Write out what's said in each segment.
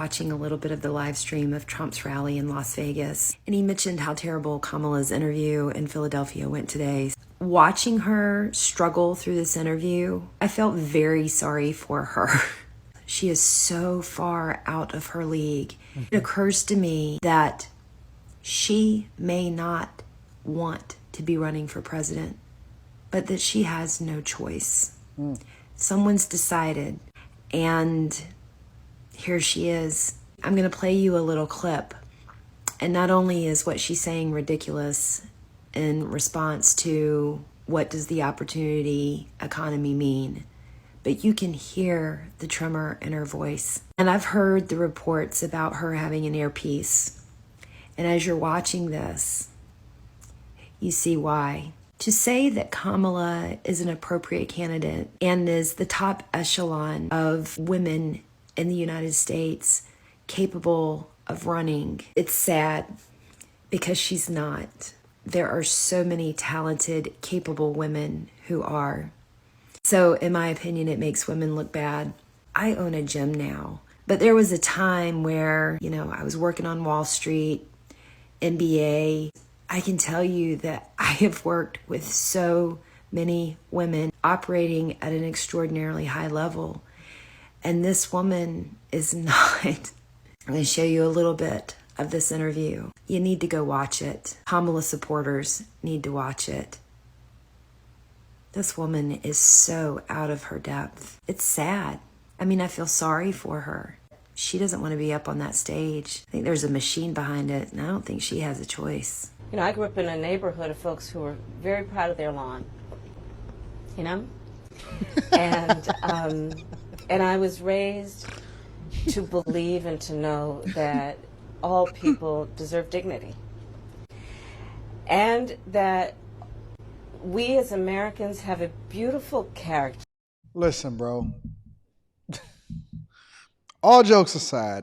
watching a little bit of the live stream of Trump's rally in Las Vegas, and he mentioned how terrible Kamala's interview in Philadelphia went today. Watching her struggle through this interview, I felt very sorry for her. She is so far out of her league. It occurs to me that she may not want to be running for president, but that she has no choice. Someone's decided, and here she is. I'm going to play you a little clip. And not only is what she's saying ridiculous in response to what does the opportunity economy mean, but you can hear the tremor in her voice. And I've heard the reports about her having an earpiece. And as you're watching this, you see why. To say that Kamala is an appropriate candidate and is the top echelon of women in the United States capable of running, it's sad because she's not. There are so many talented, capable women who are. So in my opinion, it makes women look bad. I own a gym now, but there was a time where, I was working on Wall Street, NBA. I can tell you that I have worked with so many women operating at an extraordinarily high level. And this woman is not. I'm going to show you a little bit of this interview. You need to go watch it. Kamala supporters need to watch it. This woman is so out of her depth. It's sad. I feel sorry for her. She doesn't want to be up on that stage. I think there's a machine behind it, and I don't think she has a choice. I grew up in a neighborhood of folks who were very proud of their lawn, and I was raised to believe and to know that all people deserve dignity, and that we as Americans have a beautiful character. Listen, bro. All jokes aside,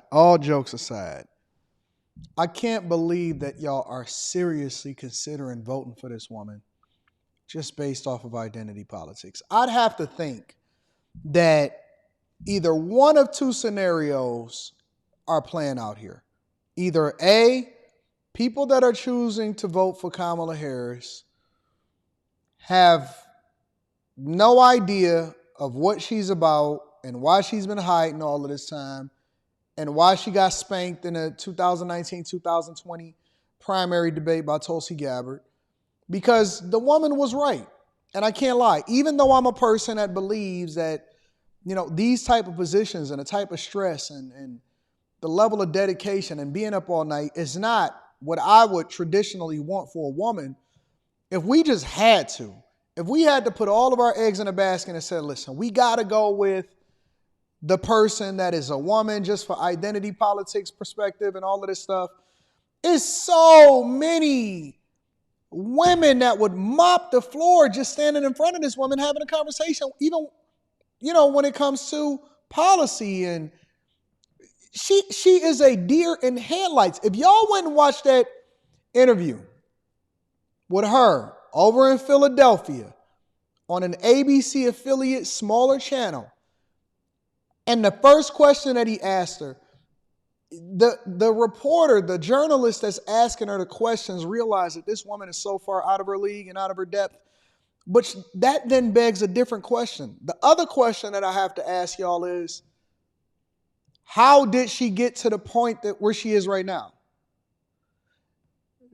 I can't believe that y'all are seriously considering voting for this woman just based off of identity politics. I'd have to think that either one of two scenarios are playing out here. Either A, people that are choosing to vote for Kamala Harris have no idea of what she's about and why she's been hiding all of this time, and why she got spanked in the 2019-2020 primary debate by Tulsi Gabbard, because the woman was right. And I can't lie. Even though I'm a person that believes that, these type of positions and the type of stress and the level of dedication and being up all night is not what I would traditionally want for a woman, if we just had to, if we had to put all of our eggs in a basket and said, listen, we got to go with the person that is a woman just for identity politics perspective and all of this stuff, is so many women that would mop the floor just standing in front of this woman having a conversation, even, when it comes to policy. And she is a deer in headlights. If y'all went and watched that interview with her over in Philadelphia on an ABC affiliate smaller channel, and the first question that he asked her, the reporter, the journalist that's asking her the questions realized that this woman is so far out of her league and out of her depth. But that then begs a different question. The other question that I have to ask y'all is, how did she get to the point that where she is right now?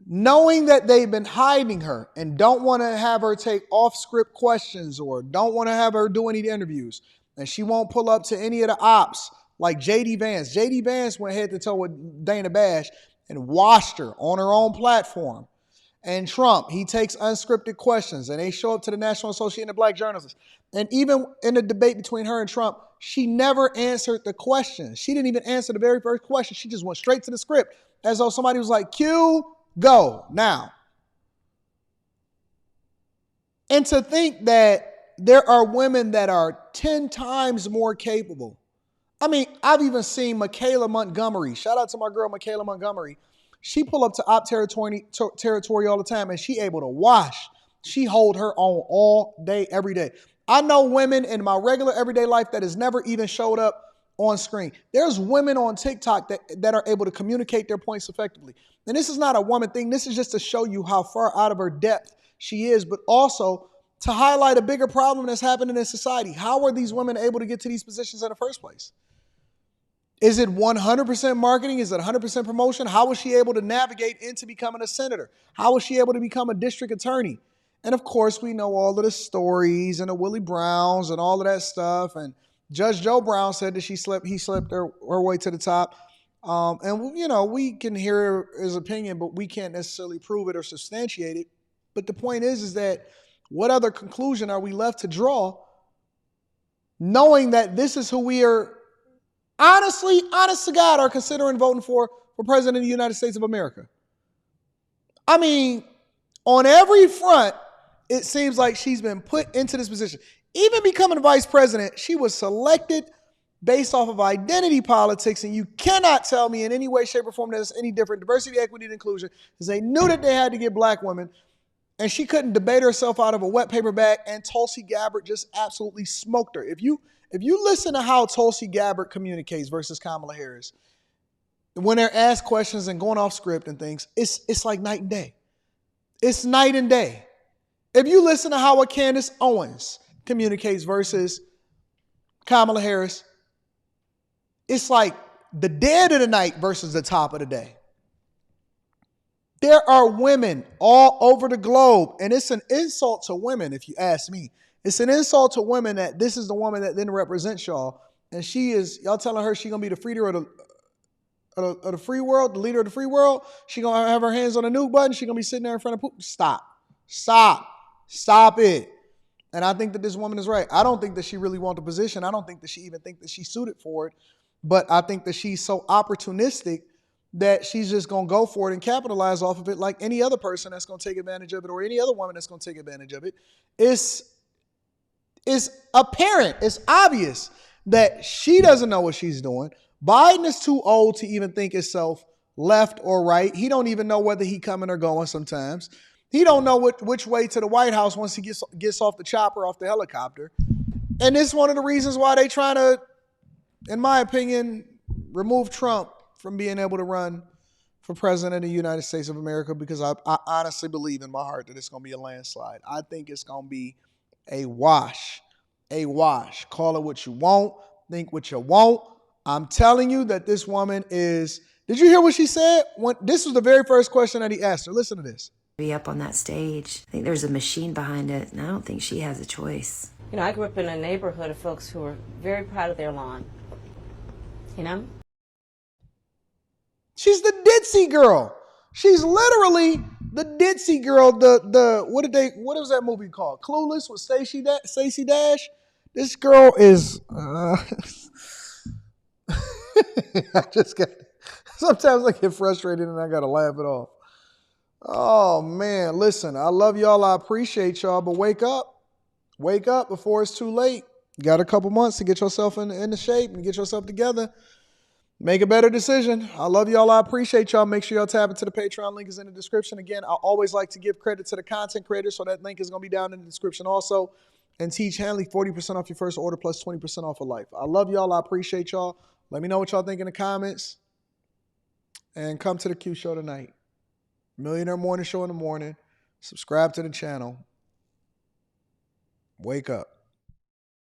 Knowing that they've been hiding her and don't want to have her take off-script questions or don't want to have her do any interviews, and she won't pull up to any of the ops like J.D. Vance. J.D. Vance went head to toe with Dana Bash and washed her on her own platform. And Trump, he takes unscripted questions and they show up to the National Association of Black Journalists. And even in the debate between her and Trump, she never answered the question. She didn't even answer the very first question. She just went straight to the script as though somebody was like, cue, go, now. And to think that there are women that are 10 times more capable. I've even seen Michaela Montgomery. Shout out to my girl, Michaela Montgomery. She pull up to op territory all the time, and she able to wash. She hold her own all day, every day. I know women in my regular everyday life that has never even showed up on screen. There's women on TikTok that are able to communicate their points effectively. And this is not a woman thing. This is just to show you how far out of her depth she is, but also to highlight a bigger problem that's happening in society. How are these women able to get to these positions in the first place? Is it 100% marketing? Is it 100% promotion? How was she able to navigate into becoming a senator? How was she able to become a district attorney? And of course, we know all of the stories and the Willie Browns and all of that stuff. And Judge Joe Brown said that he slept her way to the top. And we can hear his opinion, but we can't necessarily prove it or substantiate it. But the point is that what other conclusion are we left to draw, knowing that this is who we are honest to God, are considering voting for president of the United States of America? I mean, on every front, it seems like she's been put into this position. Even becoming vice president, she was selected based off of identity politics, and you cannot tell me in any way, shape, or form that it's any different. Diversity, equity, and inclusion, because they knew that they had to get black women, and she couldn't debate herself out of a wet paper bag, and Tulsi Gabbard just absolutely smoked her. If you listen to how Tulsi Gabbard communicates versus Kamala Harris, when they're asked questions and going off script and things, it's like night and day. It's night and day. If you listen to how Candace Owens communicates versus Kamala Harris, it's like the dead of the night versus the top of the day. There are women all over the globe, and it's an insult to women, if you ask me. It's an insult to women that this is the woman that then represents y'all, and y'all telling her she's going to be the leader of the free world, the leader of the free world. She's going to have her hands on the nuke button. She's going to be sitting there in front of Putin. Stop it. And I think that this woman is right. I don't think that she really wants the position. I don't think that she even thinks that she's suited for it. But I think that she's so opportunistic that she's just going to go for it and capitalize off of it like any other person that's going to take advantage of it, or any other woman that's going to take advantage of it. It's apparent, it's obvious that she doesn't know what she's doing. Biden is too old to even think itself left or right. He don't even know whether he coming or going sometimes. He don't know which way to the White House once he gets off the chopper, off the helicopter. And it's one of the reasons why they trying to, in my opinion, remove Trump from being able to run for president of the United States of America, because I honestly believe in my heart that it's going to be a landslide. I think it's going to be a wash. Call it what you want. Think what you want. I'm telling you that this woman is... Did you hear what she said? This was the very first question that he asked her. Listen to this. Be up on that stage. I think there's a machine behind it, and I don't think she has a choice. I grew up in a neighborhood of folks who were very proud of their lawn. She's the ditzy girl. She's literally the ditzy girl. What was that movie called? Clueless with Stacey Dash. This girl is. Sometimes I get frustrated and I gotta laugh it off. Oh man, listen, I love y'all. I appreciate y'all, but wake up before it's too late. You got a couple months to get yourself in the shape and get yourself together. Make a better decision. I love y'all. I appreciate y'all. Make sure y'all tap into the Patreon. Link is in the description. Again, I always like to give credit to the content creators, so that link is going to be down in the description also. And Teach Hanley, 40% off your first order plus 20% off of life. I love y'all. I appreciate y'all. Let me know what y'all think in the comments. And come to the Q Show tonight. Millionaire Morning Show in the morning. Subscribe to the channel. Wake up.